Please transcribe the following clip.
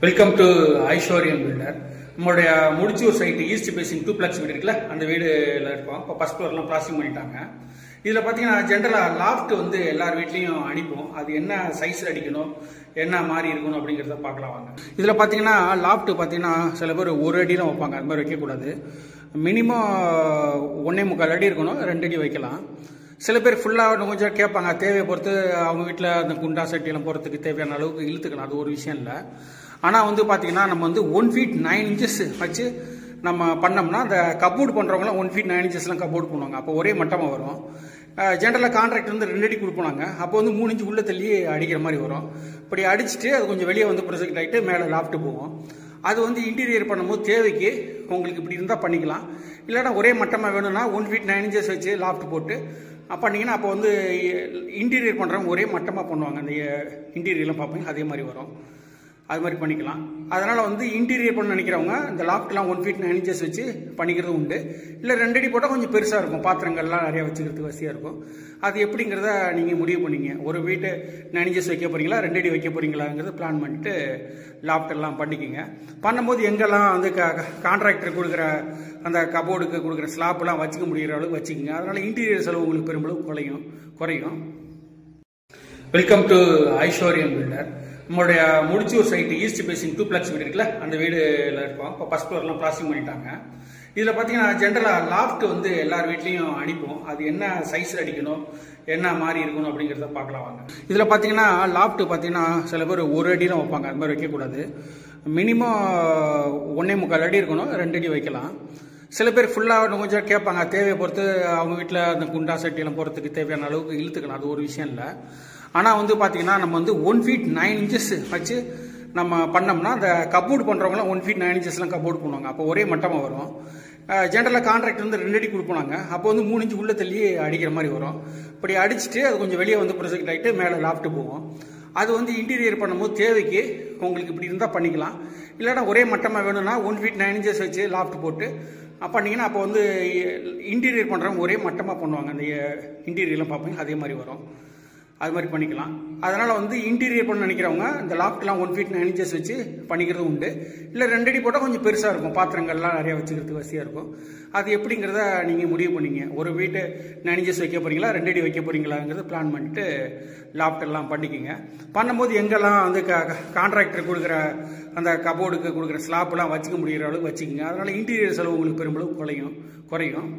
Welcome to ஐஸ்வர்யம் filter. நம்மளுடைய Mudichur side east facing 2+ வீடு இருக்குல்ல, அந்த வீடுல இருக்கோம். இப்போ ஃபர்ஸ்ட் ஃப்ளோர்லாம் பிளாஸ்டிங் பண்ணிட்டாங்க. இதில் பார்த்தீங்கன்னா ஜென்ரலாக லாஃப்ட் வந்து எல்லார் வீட்லேயும் அடிப்போம். அது என்ன சைஸில் அடிக்கணும், என்ன மாதிரி இருக்கணும் அப்படிங்கிறத பார்க்கலாம் வாங்க. இதில் பார்த்தீங்கன்னா லாஃப்ட் பார்த்தீங்கன்னா சில பேர் 1 அடி தான் வைப்பாங்க. அது மாதிரி வைக்கக்கூடாது. மினிமம் 1.25 அடி இருக்கணும், 2 அடி வைக்கலாம். சில பேர் ஃபுல்லாக கொஞ்சம் கேட்பாங்க, தேவையை பொறுத்து அவங்க வீட்டில் அந்த குண்டா சட்டியெல்லாம் போகிறதுக்கு தேவையான அளவுக்கு இழுத்துக்கலாம். அது ஒரு விஷயம் இல்லை. ஆனால் வந்து பார்த்தீங்கன்னா நம்ம வந்து 1 feet 9 inches வச்சு நம்ம பண்ணோம்னா அந்த கப்போர்ட் பண்ணுறவங்களாம் 1 feet 9 inchesலாம் கப்போர்ட் பண்ணுவாங்க. அப்போ ஒரே மட்டமாக வரும். ஜென்ரலாக கான்ட்ராக்ட் வந்து 2 அடி கொடுப்பாங்க. அப்போ வந்து 3 inch உள்ள தள்ளி அடிக்கிற மாதிரி வரும். இப்படி அடிச்சுட்டு அது கொஞ்சம் வெளியே வந்து ப்ரொஜெக்ட் ஆகிட்டு மேலே லாஃப்ட் போகும். அது வந்து இன்டீரியர் பண்ணும்போது தேவைக்கு உங்களுக்கு இப்படி இருந்தால் பண்ணிக்கலாம். இல்லைனா ஒரே மட்டமாக வேணும்னா 1 feet 9 inches வச்சு லாஃப்ட் போட்டு பண்ணிங்கன்னா அப்போ வந்து இன்டீரியர் பண்ணுறவங்க ஒரே மட்டமாக பண்ணுவாங்க. அந்த இன்டீரியர்லாம் பார்ப்பீங்க, அதே மாதிரி வரும். அது மாதிரி பண்ணிக்கலாம். அதனால் வந்து இன்டீரியர் பண்ண நினைக்கிறவங்க இந்த லாஃப்ட்லாம் 1 feet 9 inches வச்சு பண்ணிக்கிறது உண்டு. இல்லை 2 அடி போட்டால் கொஞ்சம் பெருசாக இருக்கும், பாத்திரங்கள்லாம் நிறையா வச்சுக்கிறதுக்கு வசதியாக இருக்கும். அது எப்படிங்கிறத நீங்கள் முடிவு பண்ணிங்க. ஒரு வீட்டு 9 inches வைக்க போகிறீங்களா, 2 அடி வைக்க போகிறீங்களாங்கிறத பிளான் பண்ணிட்டு லாஃப்டெல்லாம் பண்ணிக்கிங்க. பண்ணும்போது எங்கெல்லாம் வந்து கான்ட்ராக்டர் கொடுக்குற அந்த கபோர்டுக்கு கொடுக்குற ஸ்லாப்லாம் வச்சுக்க முடிகிற அளவுக்கு வச்சுக்கோங்க. அதனால் இன்டீரியர் செலவு உங்களுக்கு பெரும்பளவு குறையும். வெல்கம் டு ஐஸ்வர்யம் பில்டர். நம்மளுடைய முடிச்சூர் சைட் ஈஸ்ட் பேசிங் 2+ வீடு இருக்குல்ல, அந்த வீடுல இருக்கோம். இப்போ ஃபர்ஸ்ட் ஃப்ளோர்லாம் பிளாஸ்டிங் பண்ணிட்டாங்க. இதில் பார்த்தீங்கன்னா ஜென்ரலாக லாஃப்ட் வந்து எல்லார் வீட்லேயும் அடிப்போம். அது என்ன சைஸில் அடிக்கணும், என்ன மாதிரி இருக்கணும் அப்படிங்கிறத பார்க்கலாம் வாங்க. இதில் பார்த்தீங்கன்னா லாஃப்ட் பார்த்தீங்கன்னா சில பேர் 1 அடி தான் வைப்பாங்க. அது மாதிரி வைக்கக்கூடாது. மினிமம் 1.25 அடி இருக்கணும், 2 அடி வைக்கலாம். சில பேர் ஃபுல்லாக கொஞ்சம் கேட்பாங்க, தேவையை பொறுத்து அவங்க வீட்டில் அந்த குண்டா சட்டியெல்லாம் போகிறதுக்கு தேவையான அளவுக்கு இழுத்துக்கலாம். அது ஒரு விஷயம் இல்லை. ஆனால் வந்து பார்த்தீங்கன்னா நம்ம வந்து 1 feet 9 inches வச்சு நம்ம பண்ணோம்னா அந்த கப்போர்ட் பண்ணுறவங்களாம் 1 feet 9 inchesலாம் கப்போர்ட் பண்ணுவாங்க. அப்போ ஒரே மட்டமாக வரும். ஜென்ரலாக கான்ட்ராக்ட் வந்து 2 அடி கொடுப்பாங்க. அப்போ வந்து 3 inch உள்ள தள்ளி அடிக்கிற மாதிரி வரும். இப்படி அடிச்சுட்டு அது கொஞ்சம் வெளியே வந்து ப்ரொஜெக்ட் ஆகிட்டு மேலே லாஃப்ட் போகும். அது வந்து இன்டீரியர் பண்ணும்போது தேவைக்கு உங்களுக்கு இப்படி இருந்தால் பண்ணிக்கலாம். இல்லைனா ஒரே மட்டமாக வேணும்னா 1 feet 9 inches வச்சு லாஃப்ட் போட்டு பண்ணிங்கன்னா அப்போ வந்து இன்டீரியர் பண்ணுறவங்க ஒரே மட்டமாக பண்ணுவாங்க. அந்த இன்டீரியர்லாம் பார்ப்பீங்க, அதே மாதிரி வரும். அது மாதிரி பண்ணிக்கலாம். அதனால் வந்து இன்டீரியர் பண்ண நினைக்கிறவங்க இந்த லாஃப்ட்லாம் 1 feet 9 inches வச்சு பண்ணிக்கிறது உண்டு. இல்லை 2 அடி போட்டால் கொஞ்சம் பெருசாக இருக்கும், பாத்திரங்கள்லாம் நிறையா வச்சுக்கிறதுக்கு வசதியாக இருக்கும். அது எப்படிங்கிறத நீங்கள் முடிவு பண்ணிங்க. ஒரு வீட்டு 9 inches வைக்க போகிறீங்களா, 2 அடி வைக்க போகிறீங்களாங்கிறத பிளான் பண்ணிட்டு லாஃப்டெல்லாம் பண்ணிக்கிங்க. பண்ணும்போது எங்கெல்லாம் வந்து கான்ட்ராக்டர் கொடுக்குற அந்த கபோர்டுக்கு கொடுக்குற ஸ்லாப்லாம் வச்சுக்க முடிகிற அளவுக்கு வச்சுக்கோங்க. அதனால் இன்டீரியர் செலவு உங்களுக்கு பெரும்பளவு குறையும்.